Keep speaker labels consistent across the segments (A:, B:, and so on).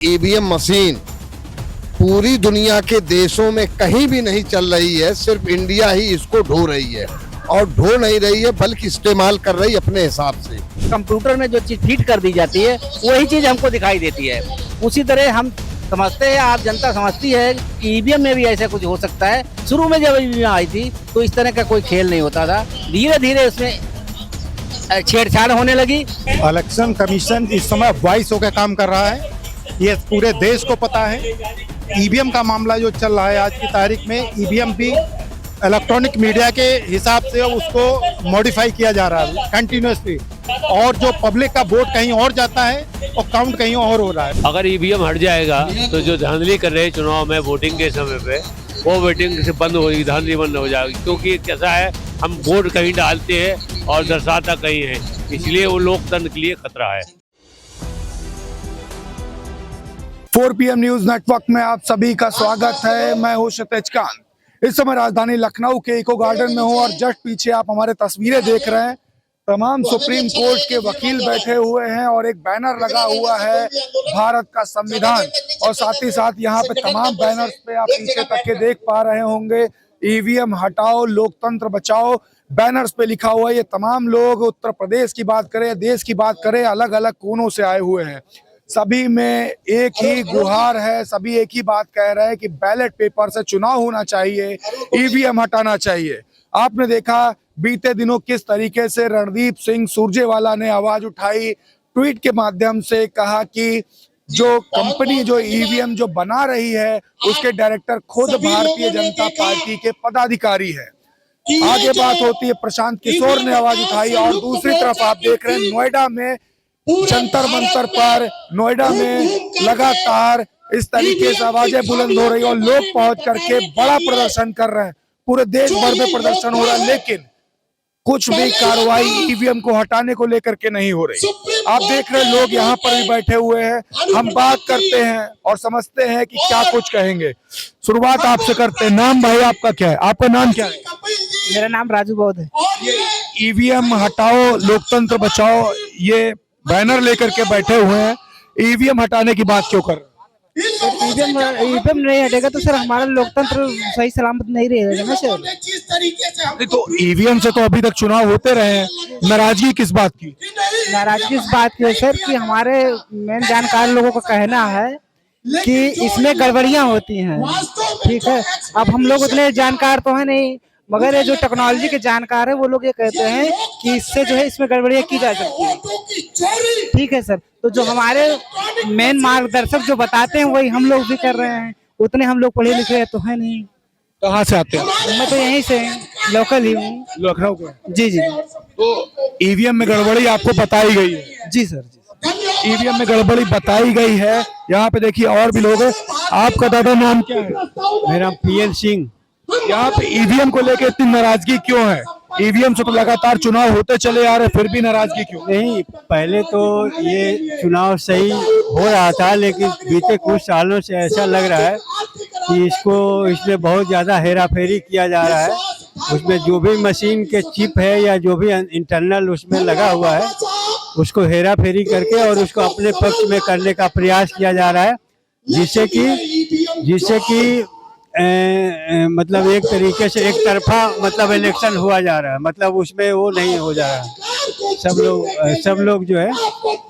A: EVM machine पूरी दुनिया के देशों में कहीं भी नहीं चल रही है, सिर्फ इंडिया ही इसको ढो रही है और ढो नहीं रही है बल्कि इस्तेमाल कर रही है अपने हिसाब से।
B: कंप्यूटर में जो चीज फीड कर दी जाती है वही चीज हमको दिखाई देती है। उसी तरह हम समझते हैं, आप जनता समझती है कि ईवीएम में भी ऐसा कुछ हो सकता है। शुरू में जब ईवीएम आई थी तो इस तरह का कोई खेल नहीं होता था, धीरे धीरे उसमें छेड़छाड़ होने लगी।
C: इलेक्शन कमीशन इस समय वॉइस होकर काम कर रहा है, ये पूरे देश को पता है। ईवीएम का मामला जो चल रहा है आज की तारीख में, ईवीएम भी इलेक्ट्रॉनिक मीडिया के हिसाब से उसको मॉडिफाई किया जा रहा है कंटिन्यूसली, और जो पब्लिक का वोट कहीं और जाता है और काउंट कहीं और हो रहा है।
D: अगर ईवीएम हट जाएगा तो जो धांधली कर रहे हैं चुनाव में वोटिंग के समय पे, वो वोटिंग से बंद होगी, धांधली बंद हो जाएगी। क्योंकि कैसा है, हम वोट कहीं डालते हैं और दर्शाता कहीं है, इसलिए वो लोकतंत्र के लिए खतरा है।
E: 4 PM न्यूज नेटवर्क में आप सभी का स्वागत है। मैं हूं क्षितिज कांत। इस समय राजधानी लखनऊ के इको गार्डन में हूं और जस्ट पीछे आप हमारे तस्वीरें देख रहे हैं। तमाम सुप्रीम कोर्ट के वकील बैठे हुए हैं और एक बैनर लगा हुआ है भारत का संविधान, और साथ ही साथ यहाँ पे तमाम बैनर्स पे आप पीछे तक के देख पा रहे होंगे, ईवीएम हटाओ लोकतंत्र बचाओ बैनर्स पे लिखा हुआ है। ये तमाम लोग उत्तर प्रदेश की बात करें, देश की बात करें, अलग अलग कोनों से आए हुए हैं। सभी में एक ही गुहार है, सभी एक ही बात कह रहे हैं कि बैलेट पेपर से चुनाव होना चाहिए, ईवीएम हटाना चाहिए। आपने देखा बीते दिनों किस तरीके से रणदीप सिंह सुरजेवाला ने आवाज उठाई, ट्वीट के माध्यम से कहा कि जो कंपनी जो ईवीएम जो बना रही है उसके डायरेक्टर खुद भारतीय जनता पार्टी के पदाधिकारी है। आगे बात होती है, प्रशांत किशोर ने आवाज उठाई, और दूसरी तरफ आप देख रहे हैं नोएडा में जंतर मंतर पर, नोएडा में लगातार इस तरीके से आवाजें बुलंद हो रही और लोग पहुंच करके बड़ा प्रदर्शन कर रहे हैं। पूरे देश भर में प्रदर्शन हो रहा है, लेकिन कुछ भी कार्रवाई ईवीएम को हटाने को लेकर के नहीं हो रही। आप देख रहे हैं लोग यहाँ पर भी बैठे हुए हैं। हम बात करते हैं और समझते हैं कि क्या कुछ कहेंगे। शुरुआत आपसे करते हैं। नाम भाई आपका क्या है? आपका नाम क्या है?
B: मेरा नाम राजू बौद्ध है।
E: ईवीएम हटाओ लोकतंत्र बचाओ ये बैनर लेकर के बैठे हुए हैं, ईवीएम हटाने की बात क्यों कर रहे हैं?
B: ईवीएम नहीं हटेगा तो सर हमारा लोकतंत्र सही सलामत नहीं रहेगा ना सर।
E: तो ईवीएम से तो अभी तक चुनाव होते रहे हैं, नाराजगी किस बात की?
B: नाराजगी इस बात की है सर कि हमारे मेन जानकार लोगों का कहना है कि इसमें गड़बड़ियां होती हैं। ठीक है, अब हम लोग उतने जानकार तो है नहीं, मगर ये जो टेक्नोलॉजी के जानकार है वो लोग ये कहते हैं कि इससे जो है इसमें गड़बड़ियां की जा सकती है। ठीक है सर, तो जो हमारे मेन मार्गदर्शक जो बताते हैं वही हम लोग भी कर रहे हैं। उतने हम लोग पढ़े लिखे तो है नहीं।
E: कहाँ से आते हैं?
B: मैं तो यहीं से लोकल ही हूँ,
E: लखनऊ के।
B: जी जी।
E: तो ईवीएम में गड़बड़ी आपको बताई गई है?
B: जी सर, जी।
E: ईवीएम में गड़बड़ी बताई गई है। यहाँ पे देखिए और भी लोग हैं। आपका दादा नाम क्या है?
C: मेरा PL सिंह।
E: यहाँ पे ईवीएम को लेकर इतनी नाराजगी क्यों है? ईवीएम से तो लगातार चुनाव होते चले आ रहे, फिर भी नाराजगी क्यों?
F: नहीं, पहले तो ये चुनाव सही हो रहा था, लेकिन बीते कुछ सालों से ऐसा लग रहा है कि इसमें बहुत ज़्यादा हेराफेरी किया जा रहा है। उसमें जो भी मशीन के चिप है या जो भी इंटरनल उसमें लगा हुआ है उसको हेराफेरी करके और उसको अपने पक्ष में करने का प्रयास किया जा रहा है, जिससे कि मतलब एक तरीके से एक तरफा मतलब इलेक्शन हुआ जा रहा है। मतलब उसमें वो नहीं हो जा रहा है। सब लोग जो है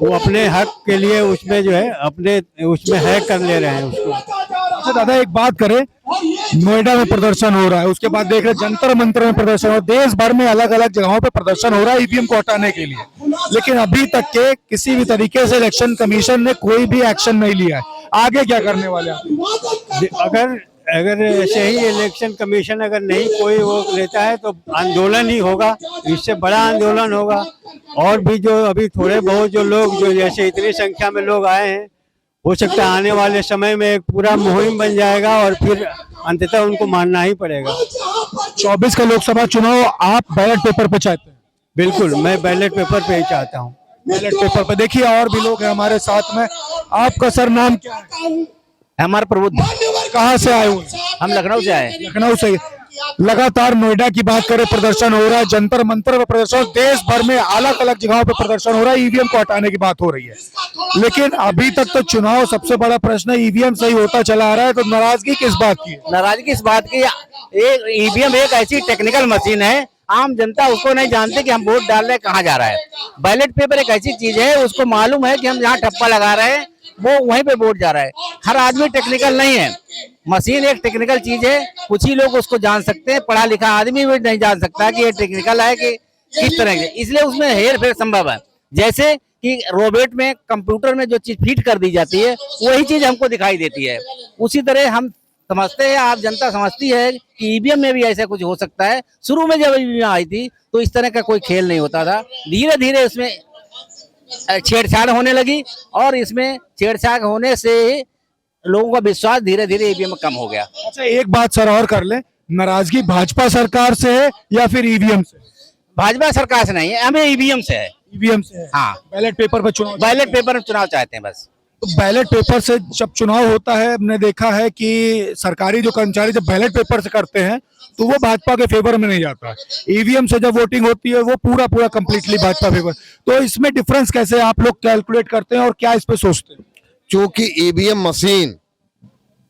F: वो अपने हक के लिए उसमें जो है अपने उसमें हैक कर ले रहे हैं उसको।
E: अच्छा दादा, एक बात करें, नोएडा में प्रदर्शन हो रहा है, उसके बाद देख रहे जंतर मंतर में प्रदर्शन हो रहा है, देश भर में अलग अलग जगहों पे प्रदर्शन हो रहा है ईवीएम को हटाने के लिए, लेकिन अभी तक के किसी भी तरीके से इलेक्शन कमीशन ने कोई भी एक्शन नहीं लिया है। आगे क्या करने वाले हैं?
F: अगर ऐसे ही इलेक्शन कमीशन अगर नहीं कोई वो लेता है तो आंदोलन ही होगा, इससे बड़ा आंदोलन होगा। और भी जो अभी थोड़े बहुत जो लोग जो जैसे इतनी संख्या में लोग आए हैं, हो सकता है आने वाले समय में एक पूरा मुहिम बन जाएगा और फिर अंततः उनको मानना ही पड़ेगा।
E: 24 का लोकसभा चुनाव आप बैलेट पेपर पे चाहते हैं?
F: बिल्कुल, मैं बैलेट पेपर पे ही चाहता हूँ।
E: बैलेट पेपर पे। देखिए और भी लोग हैं हमारे साथ में। आपका सर नाम क्या है?
B: हमारा प्रबुद्ध।
E: कहाँ से आए हुए?
B: हम लखनऊ से आए।
E: लखनऊ से। लगातार नोएडा की बात करें, प्रदर्शन हो रहा है, जंतर मंतर में प्रदर्शन, देश भर में अलग अलग जगहों पर प्रदर्शन हो रहा है, ईवीएम को हटाने की बात हो रही है। लेकिन अभी तक तो चुनाव सबसे बड़ा प्रश्न है, ईवीएम सही होता चला आ रहा है, तो नाराजगी किस बात की है?
G: नाराजगी इस बात की, ईवीएम एक ऐसी टेक्निकल मशीन है, आम जनता उसको नहीं जानती कि हम वोट डाल रहे हैं कहाँ जा रहा है। बैलेट पेपर एक ऐसी चीज है, उसको मालूम है कि हम जहाँ ठप्पा लगा रहे हैं वो वहीं पे वोट जा रहा है। हर आदमी टेक्निकल नहीं है, मशीन एक टेक्निकल चीज है, कुछ ही लोग उसको जान सकते हैं, पढ़ा लिखा आदमी भी नहीं जान सकता कि ये टेक्निकल है कि किस तरह के, इसलिए उसमें हेर फेर संभव है। जैसे कि रोबोट में, कंप्यूटर में जो चीज फिट कर दी जाती है वही चीज हमको दिखाई देती है, उसी तरह हम समझते हैं, आप जनता समझती है कि ईवीएम में भी ऐसा कुछ हो सकता है। शुरू में जब ईवीएम आई थी तो इस तरह का कोई खेल नहीं होता था, धीरे धीरे इसमें छेड़छाड़ होने लगी और इसमें छेड़छाड़ होने से लोगों का विश्वास धीरे धीरे ईवीएम में कम हो गया।
E: अच्छा, एक बात सर और कर ले, नाराजगी भाजपा सरकार से है या फिर ईवीएम से?
G: भाजपा सरकार से नहीं है, हमें ईवीएम से है।
E: ईवीएम से है।
G: हाँ,
E: बैलेट पेपर पर चुनाव,
G: बैलेट पेपर में चुनाव चाहते हैं बस।
E: तो बैलेट पेपर से जब चुनाव होता है, हमने देखा है कि सरकारी जो कर्मचारी जब बैलेट पेपर से करते हैं तो वो भाजपा के फेवर में नहीं जाता। ईवीएम से जब वोटिंग होती है वो पूरा कंप्लीटली भाजपा फेवर। तो इसमें डिफरेंस कैसे आप लोग कैलकुलेट करते हैं और क्या इस पे सोचते हैं?
A: क्योंकि ईवीएम मशीन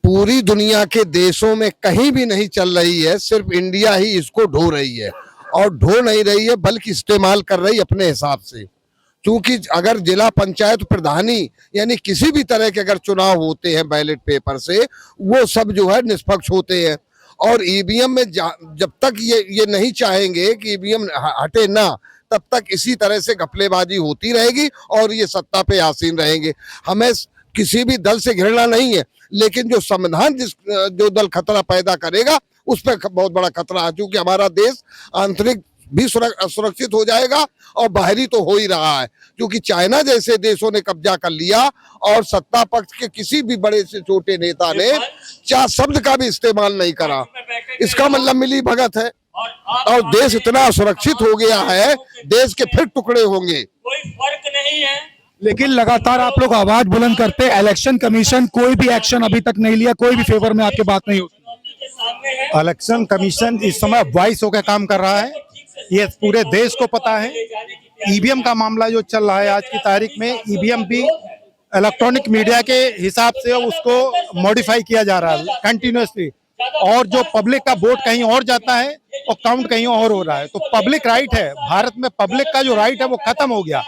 A: पूरी दुनिया के देशों में कहीं भी नहीं चल रही है, सिर्फ इंडिया ही इसको ढो रही है, और ढो नहीं रही है बल्कि इस्तेमाल कर रही है अपने हिसाब से। क्योंकि अगर जिला पंचायत प्रधानी यानी किसी भी तरह के अगर चुनाव होते हैं बैलेट पेपर से, वो सब जो है निष्पक्ष होते हैं। और ईवीएम में जब तक ये नहीं चाहेंगे कि ईवीएम हटे ना, तब तक इसी तरह से घपलेबाजी होती रहेगी और ये सत्ता पे आसीन रहेंगे। हमें किसी भी दल से घृणा नहीं है, लेकिन जो संविधान जो दल खतरा पैदा करेगा उस पर बहुत बड़ा खतरा है, क्योंकि हमारा देश आंतरिक भी सुरक्षित हो जाएगा और बाहरी तो हो ही रहा है, क्योंकि चाइना जैसे देशों ने कब्जा कर लिया और सत्ता पक्ष के किसी भी बड़े से छोटे नेता ने चार शब्द का भी इस्तेमाल नहीं करा। इसका मतलब मिली भगत है और देश इतना सुरक्षित हो गया है, देश के फिर टुकड़े होंगे,
H: कोई फर्क नहीं है।
E: लेकिन लगातार आप लोग आवाज बुलंद करते हैं, इलेक्शन कमीशन कोई भी एक्शन अभी तक नहीं लिया, कोई भी फेवर में आपकी बात नहीं होती।
C: इलेक्शन कमीशन इस समय वॉइस होकर काम कर रहा है, ये पूरे देश को पता है। ईवीएम का मामला जो चल रहा है आज की तारीख में, ईवीएम भी इलेक्ट्रॉनिक मीडिया के हिसाब से उसको मॉडिफाई किया जा रहा है कंटिन्यूसली, और जो पब्लिक का वोट कहीं और जाता है और काउंट कहीं और हो रहा है। तो पब्लिक राइट है, भारत में पब्लिक का जो राइट है वो खत्म हो गया।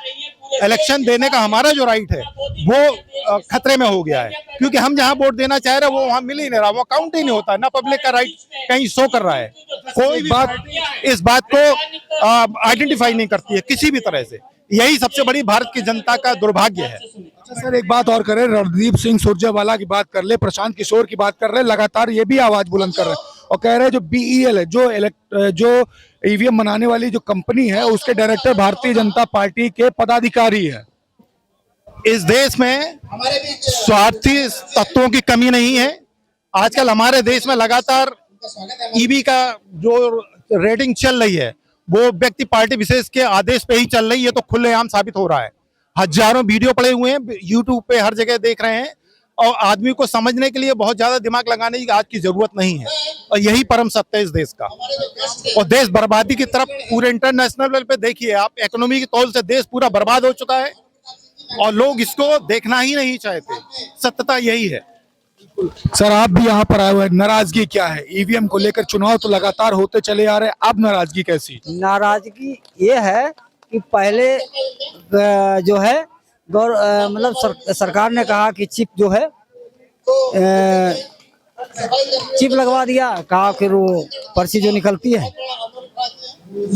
C: इलेक्शन देने का हमारा जो राइट है वो खतरे में हो गया है, क्योंकि हम जहां वोट देना चाह रहे हैं वो वहां मिल ही नहीं रहा, वो काउंट ही नहीं होता, ना पब्लिक का राइट कहीं शो कर रहा है। कोई बात इस बात को आइडेंटिफाई नहीं करती है किसी भी तरह से। यही सबसे बड़ी भारत की जनता का दुर्भाग्य है।
E: अच्छा सर, एक बात और करें, रणदीप सिंह सुरजेवाला की बात कर ले, प्रशांत किशोर की बात कर ले, लगातार ये भी आवाज बुलंद कर रहे हैं और कह रहे हैं जो BEL है, जो ईवीएम बनाने वाली जो कंपनी है, उसके डायरेक्टर भारतीय जनता पार्टी के पदाधिकारी है।
C: इस देश में स्वार्थी तत्वों की कमी नहीं है। आजकल हमारे देश में लगातार ईवी का जो रेटिंग चल रही है वो व्यक्ति पार्टी विशेष के आदेश पे ही चल रही है, तो खुलेआम साबित हो रहा है। हजारों वीडियो पड़े हुए हैं यूट्यूब पे, हर जगह देख रहे हैं, और आदमी को समझने के लिए बहुत ज्यादा दिमाग लगाने की आज की जरूरत नहीं है, और यही परम सत्य है इस देश का। और देश बर्बादी की तरफ पूरे इंटरनेशनल लेवल पे देखिए आप, इकोनॉमी की तौर से देश पूरा बर्बाद हो चुका है और लोग इसको देखना ही नहीं चाहते। सत्यता यही है।
E: सर, आप भी यहाँ पर आए हुए हैं, नाराजगी क्या है ईवीएम को लेकर? चुनाव तो लगातार होते चले आ रहे हैं, अब नाराजगी कैसी?
B: नाराजगी ये है कि पहले जो है मतलब सरकार ने कहा कि चिप जो है चिप लगवा दिया, कहा फिर वो पर्ची जो निकलती है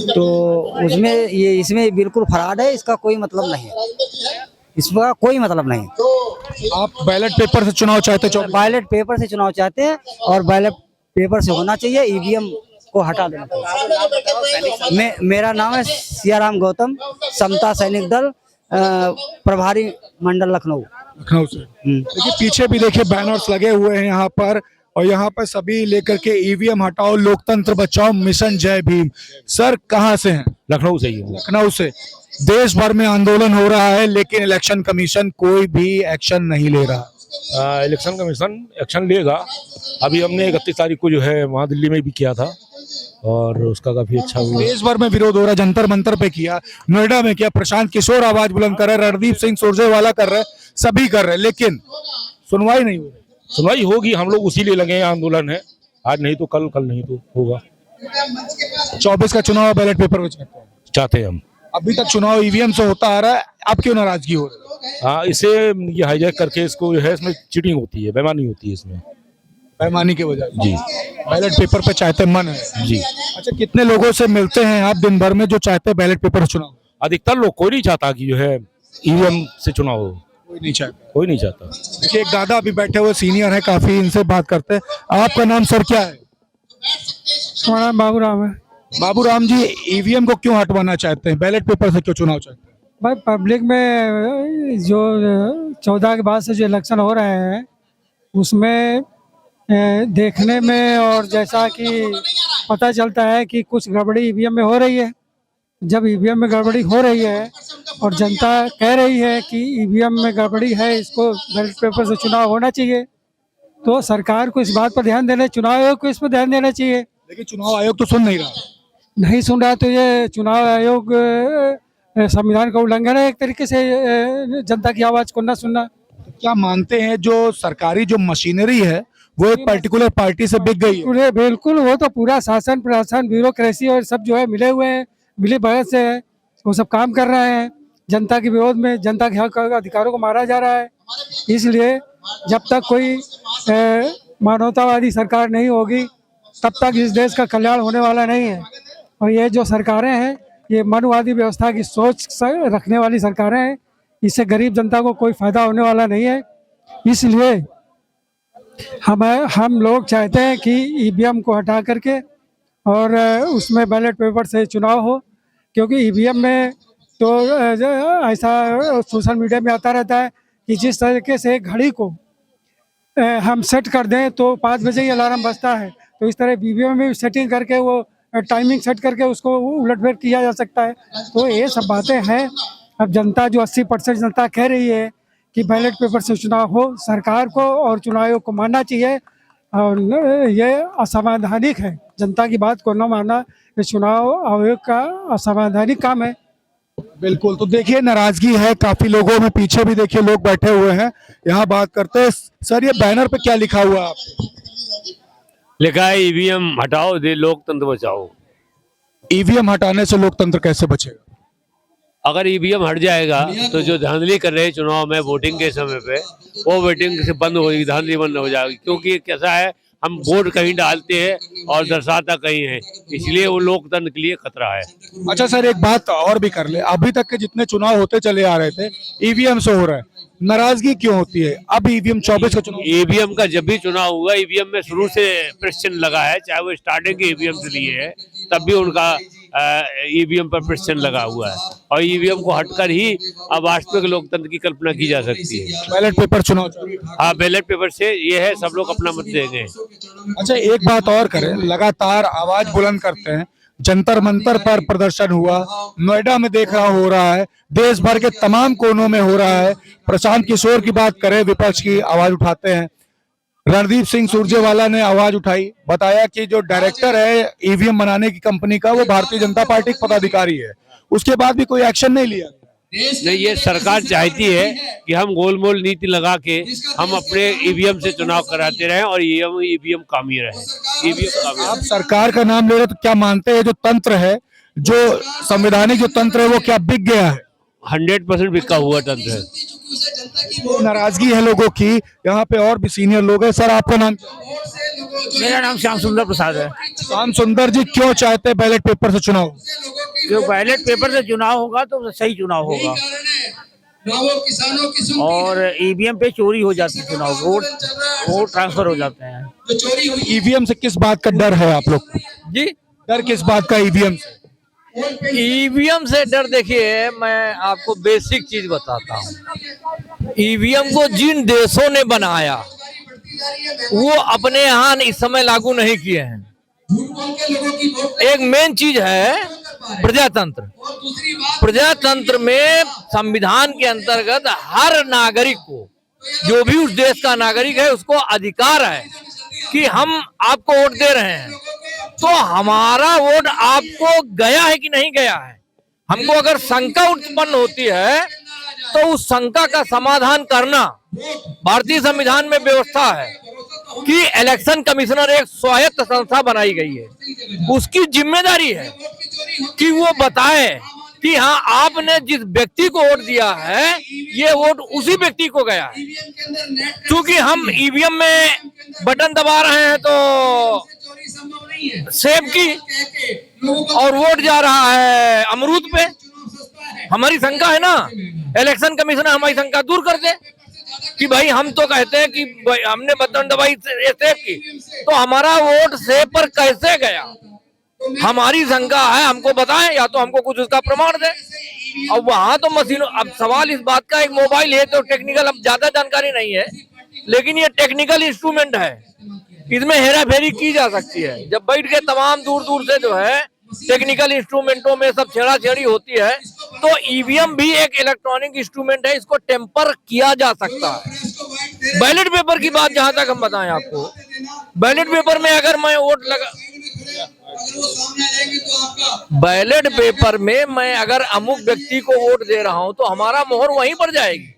B: तो उसमें इसमें बिल्कुल फ्रॉड है, इसका कोई मतलब नहीं है, इसका कोई मतलब नहीं।
E: आप बैलेट पेपर से चुनाव चाहते हो?
B: बैलेट पेपर से चुनाव चाहते हैं और बैलेट पेपर से होना चाहिए, ईवीएम को हटा देना चाहिए। मेरा नाम है सियाराम गौतम, समता सैनिक दल प्रभारी मंडल लखनऊ
E: से। देखिए पीछे भी देखिए बैनर्स लगे हुए हैं यहाँ पर, और यहाँ पर सभी लेकर के ईवीएम हटाओ, लोकतंत्र बचाओ, मिशन जय भीम। सर कहाँ से हैं?
I: लखनऊ से ही हूँ।
E: लखनऊ से। देश भर में आंदोलन हो रहा है लेकिन इलेक्शन कमीशन कोई भी एक्शन नहीं ले रहा।
H: इलेक्शन कमीशन एक्शन लेगा। अभी हमने 31 तारीख को जो है वहाँ दिल्ली में भी किया था और उसका काफी अच्छा हुआ।
E: देश भर में विरोध हो रहा है, जंतर मंतर पे किया, नोएडा में किया, प्रशांत किशोर आवाज बुलंद कर रहे, रणदीप सिंह सुरजेवाला कर रहे, सभी कर रहे, लेकिन सुनवाई नहीं हो रही।
H: सुनवाई होगी, हम लोग उसी लिए लगे हैं, आंदोलन है, आज नहीं तो कल, कल नहीं तो होगा।
E: 24 का चुनाव बैलेट पेपर को
H: चाहते हैं हम।
E: अभी तक चुनाव ईवीएम से होता आ रहा है, अब क्यों नाराजगी हो रही है?
H: हाँ, इसे ये हाईजैक करके इसको जो है इसमें चीटिंग होती है, बेईमानी होती है इसमें।
E: बेईमानी की वजह
H: जी,
E: बैलेट पेपर पे चाहते मन है
H: जी।
E: अच्छा, कितने लोगों से मिलते हैं आप दिन भर में जो चाहते हैं बैलेट पेपर चुनाव?
H: अधिकतर लोग, कोई नहीं चाहता कि जो है ईवीएम से चुनाव हो,
E: कोई नहीं चाहता।
H: कोई नहीं चाहता।
E: देखिए एक दादा अभी बैठे हुए सीनियर है काफी, इनसे बात करते हैं। आपका नाम सर क्या है?
B: हमारा नाम बाबूराम है।
E: बाबूराम जी, ईवीएम को क्यों हटवाना चाहते हैं, बैलेट पेपर से क्यों चुनाव चाहते हैं?
B: भाई पब्लिक में जो 14 के बाद से जो इलेक्शन हो रहे हैं उसमें देखने में और जैसा कि पता चलता है कि कुछ गड़बड़ी ईवीएम में हो रही है। जब ईवीएम में गड़बड़ी हो रही है और जनता कह रही है कि ईवीएम में गड़बड़ी है, इसको बैलेट पेपर से चुनाव होना चाहिए, तो सरकार को इस बात पर ध्यान देना, चुनाव आयोग को इस पर ध्यान देना चाहिए।
E: लेकिन चुनाव आयोग तो सुन नहीं रहा।
B: नहीं सुन रहा तो ये चुनाव आयोग संविधान का उल्लंघन है एक तरीके से, जनता की आवाज को न सुनना।
E: तो क्या मानते हैं जो सरकारी जो मशीनरी है वो एक पर्टिकुलर पार्टी से बिक गई है?
B: बिल्कुल, वो तो पूरा शासन प्रशासन ब्यूरोक्रेसी और सब जो है मिले हुए हैं, मिली भगत से है, वो सब काम कर रहे हैं जनता के विरोध में, जनता के हक अधिकारों को मारा जा रहा है। इसलिए जब तक कोई मानवतावादी सरकार नहीं होगी तब तक इस देश का कल्याण होने वाला नहीं है। और ये जो सरकारें हैं ये मनवादी व्यवस्था की सोच रखने वाली सरकारें हैं, इससे गरीब जनता को कोई फायदा होने वाला नहीं है। इसलिए हम लोग चाहते हैं कि ईवीएम को हटा करके और उसमें बैलेट पेपर से चुनाव हो, क्योंकि ईवीएम में तो ऐसा सोशल मीडिया में आता रहता है कि जिस तरीके से घड़ी को हम सेट कर दें तो 5 बजे ही अलार्म बजता है, तो इस तरह ईवीएम में सेटिंग करके वो टाइमिंग सेट करके उसको उलटफेर किया जा सकता है। तो ये सब बातें हैं। अब जनता जो 80% जनता कह रही है कि बैलेट पेपर से चुनाव हो, सरकार को और चुनाव आयोग को मानना चाहिए और ये असंवैधानिक है, जनता की बात को न मानना ये चुनाव आयोग का असंवैधानिक काम है।
E: बिल्कुल, तो देखिए नाराजगी है काफी लोगों में, पीछे भी देखिए लोग बैठे हुए हैं, यहाँ बात करते हैं। सर ये बैनर पे क्या लिखा हुआ है आप?
D: लिखा है ईवीएम हटाओ दे लोकतंत्र बचाओ।
E: ईवीएम हटाने से लोकतंत्र कैसे बचेगा?
D: अगर ईवीएम हट जाएगा तो जो धांधली कर रहे हैं चुनाव में वोटिंग के समय पे, वो वोटिंग से बंद होगी, धांधली बंद हो जाएगी। क्योंकि कैसा है, हम वोट कहीं डालते हैं और दर्शाता कहीं है, इसलिए वो लोकतंत्र के लिए खतरा है।
E: अच्छा सर, एक बात और भी कर ले, अभी तक के जितने चुनाव होते चले आ रहे थे ईवीएम से हो रहा है, नाराजगी क्यों होती है? अब ईवीएम 24 का चुनाव,
D: ईवीएम का जब भी चुनाव हुआ, ईवीएम में शुरू से प्रश्न लगा है, चाहे वो स्टार्टिंग के ईवीएम से लिए है तब भी उनका ईवीएम पर प्रश्न लगा हुआ है, और ईवीएम को हटकर ही अब वास्तविक लोकतंत्र की कल्पना की जा सकती है।
E: बैलेट पेपर चुनाव।
D: हाँ, बैलेट पेपर से ये है, सब लोग अपना मत देंगे।
E: अच्छा एक बात और करें, लगातार आवाज बुलंद करते हैं, जंतर मंतर पर प्रदर्शन हुआ, नोएडा में देख रहा हो रहा है, देश भर के तमाम कोनों में हो रहा है। प्रशांत किशोर की बात करें, विपक्ष की आवाज उठाते हैं, रणदीप सिंह सुरजेवाला ने आवाज उठाई, बताया कि जो डायरेक्टर है ईवीएम बनाने की कंपनी का वो भारतीय जनता पार्टी का पदाधिकारी है, उसके बाद भी कोई एक्शन नहीं लिया।
D: नहीं, ये सरकार चाहती है कि हम गोलमोल नीति लगा के हम अपने ईवीएम से चुनाव कराते रहें और ईवीएम कामी रहे। ईवीएम
E: आप सरकार का नाम ले रहे तो क्या मानते हैं जो तंत्र है, जो संवैधानिक जो तंत्र है वो क्या बिक गया है?
D: 100% बिका हुआ तंत्र है।
E: नाराजगी है लोगों की, यहाँ पे और भी सीनियर लोग हैं। सर आपका नाम?
G: मेरा नाम श्याम सुंदर प्रसाद है।
E: श्याम सुंदर जी, क्यों चाहते हैं बैलेट पेपर से चुनाव?
G: जो बैलेट पेपर से चुनाव होगा तो सही चुनाव होगा, और ईवीएम पे चोरी हो जाती है, चुनाव वोट ट्रांसफर हो जाते हैं।
E: ईवीएम से किस बात का डर है आप लोग
G: जी?
E: डर किस बात का ईवीएम से?
I: ईवीएम से डर, देखिए मैं आपको बेसिक चीज बताता हूँ। ईवीएम को जिन देशों ने बनाया वो अपने यहाँ इस समय लागू नहीं किए हैं। एक मेन चीज है प्रजातंत्र। प्रजातंत्र में संविधान के अंतर्गत हर नागरिक को जो भी उस देश का नागरिक है उसको अधिकार है कि हम आपको वोट दे रहे हैं, तो हमारा वोट आपको गया है कि नहीं गया है। हमको अगर शंका उत्पन्न होती है तो उस शंका का समाधान करना भारतीय संविधान में व्यवस्था है कि इलेक्शन कमिश्नर एक स्वायत्त संस्था बनाई गई है, उसकी जिम्मेदारी है कि वो बताए कि हाँ आपने जिस व्यक्ति को वोट दिया है ये वोट उसी व्यक्ति को गया है। क्योंकि हम ईवीएम में बटन दबा रहे हैं तो सेब की और वोट जा रहा है अमरूद पे, हमारी शंका है ना। इलेक्शन कमीशन हमारी शंका दूर कर दे कि भाई हम तो कहते हैं कि हमने बटन दबाई सेब की तो हमारा वोट सेब पर कैसे गया, हमारी शंका है, हमको बताएं या तो हमको कुछ उसका प्रमाण दे। अब वहां तो मशीनों, अब सवाल इस बात का, एक मोबाइल है तो टेक्निकल, अब ज्यादा जानकारी नहीं है लेकिन ये टेक्निकल इंस्ट्रूमेंट है, इसमें हेरा फेरी की जा सकती है। जब बैठ के तमाम दूर दूर से जो है टेक्निकल इंस्ट्रूमेंटों में सब छेड़ाछेड़ी होती है तो ईवीएम भी एक इलेक्ट्रॉनिक इंस्ट्रूमेंट है, इसको टेम्पर किया जा सकता है। बैलेट पेपर की बात जहां तक हम बताएं आपको, बैलेट पेपर में अगर मैं वोट लगा, बैलेट पेपर में मैं अगर अमुक व्यक्ति को वोट दे रहा हूं तो हमारा मोहर वहीं पर जाएगी,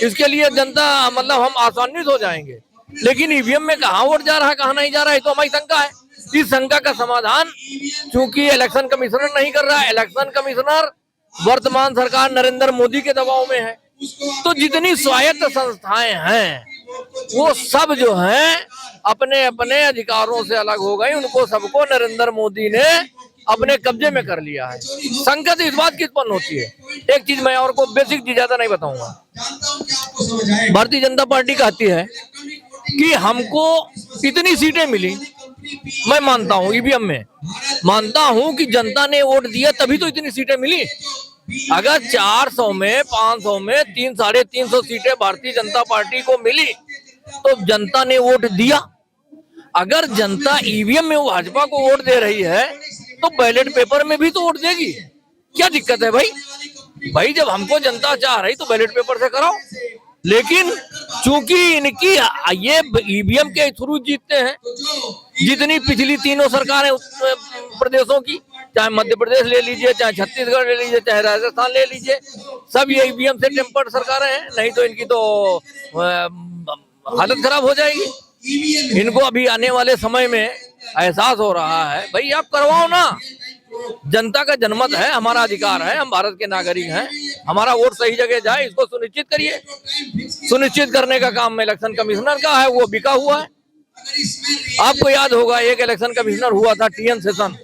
I: इसके लिए जनता मतलब हम आसान्वित हो जाएंगे। लेकिन ईवीएम में कहाँ वोट जा रहा है कहाँ नहीं जा रहा है तो हमारी शंका है। इस शंका का समाधान चूंकि इलेक्शन कमिश्नर नहीं कर रहा है, इलेक्शन कमिश्नर वर्तमान सरकार नरेंद्र मोदी के दबाव में है, तो जितनी स्वायत्त संस्थाएं हैं वो सब जो हैं अपने अपने अधिकारों से अलग हो गई, उनको सबको नरेंद्र मोदी ने अपने कब्जे में कर लिया है। शंका तो इस बात की उत्पन्न होती है। एक चीज मैं और को बेसिक चीज ज्यादा नहीं बताऊंगा, भारतीय जनता पार्टी कहती है कि हमको इतनी सीटें मिली, मैं मानता हूं ईवीएम में, मानता हूं कि जनता ने वोट दिया तभी तो इतनी सीटें मिली। अगर 400 में 500 में 300-350 सीटें भारतीय जनता पार्टी को मिली तो जनता ने वोट दिया। अगर जनता ईवीएम में भाजपा को वोट दे रही है तो बैलेट पेपर में भी तो वोट देगी, क्या दिक्कत है भाई? भाई जब हमको जनता चाह रही तो बैलेट पेपर से कराओ। लेकिन चूंकि इनकी ये ईवीएम के थ्रू जीतते हैं, जितनी पिछली तीनों सरकारें प्रदेशों की, चाहे मध्य प्रदेश ले लीजिए, चाहे छत्तीसगढ़ ले लीजिए, चाहे राजस्थान ले लीजिए, सब ये ईवीएम से टेम्पर्ड सरकारें हैं, नहीं तो इनकी तो हालत खराब हो जाएगी। इनको अभी आने वाले समय में एहसास हो रहा है, भाई आप करवाओ ना, जनता का जनमत है, हमारा अधिकार है, हम भारत के नागरिक हैं, हमारा वोट सही जगह जाए, इसको सुनिश्चित करिए। सुनिश्चित करने का काम इलेक्शन कमिश्नर का है, वो बिका हुआ है। आपको याद होगा एक इलेक्शन कमिश्नर हुआ था टीएन सेशन,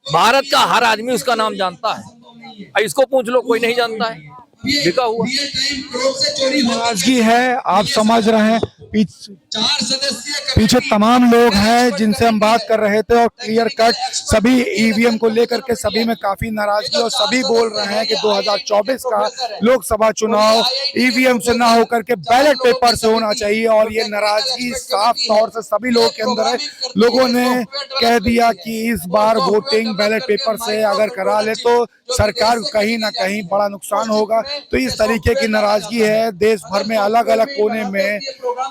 I: भारत का हर आदमी उसका नाम जानता है, इसको पूछ लो कोई नहीं जानता है, बिका हुआ।
E: नाराजगी है, आप समझ रहे हैं, पीछे तमाम लोग हैं जिनसे हम बात कर रहे थे और क्लियर कट सभी ईवीएम को लेकर के सभी में काफी नाराजगी और सभी बोल रहे हैं कि 2024 का लोकसभा चुनाव ईवीएम से ना होकर के बैलेट पेपर से होना चाहिए। और ये नाराजगी साफ तौर से सभी लोगों के अंदर है। लोगों ने कह दिया कि इस बार वोटिंग बैलेट पेपर से अगर करा ले तो सरकार कहीं ना कहीं बड़ा नुकसान होगा। तो इस तरीके की नाराजगी है, देश भर में अलग अलग कोने में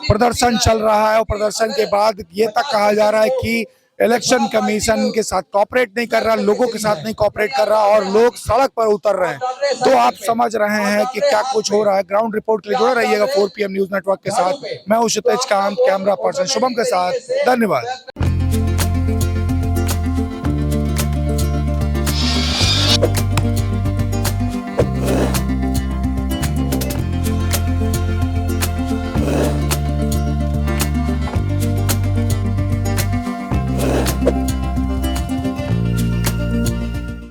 E: प्रदर्शन चल रहा है और प्रदर्शन के बाद ये तक कहा जा रहा है कि इलेक्शन कमीशन के साथ कोऑपरेट नहीं कर रहा, लोगों के साथ नहीं कोऑपरेट कर रहा और लोग सड़क पर उतर रहे हैं। तो आप समझ रहे हैं कि क्या कुछ हो रहा है। ग्राउंड रिपोर्ट के लिए जुड़े रहिएगा 4PM न्यूज नेटवर्क के साथ। मैं हूं क्षितिज कांत, कैमरा पर्सन शुभम के साथ। धन्यवाद।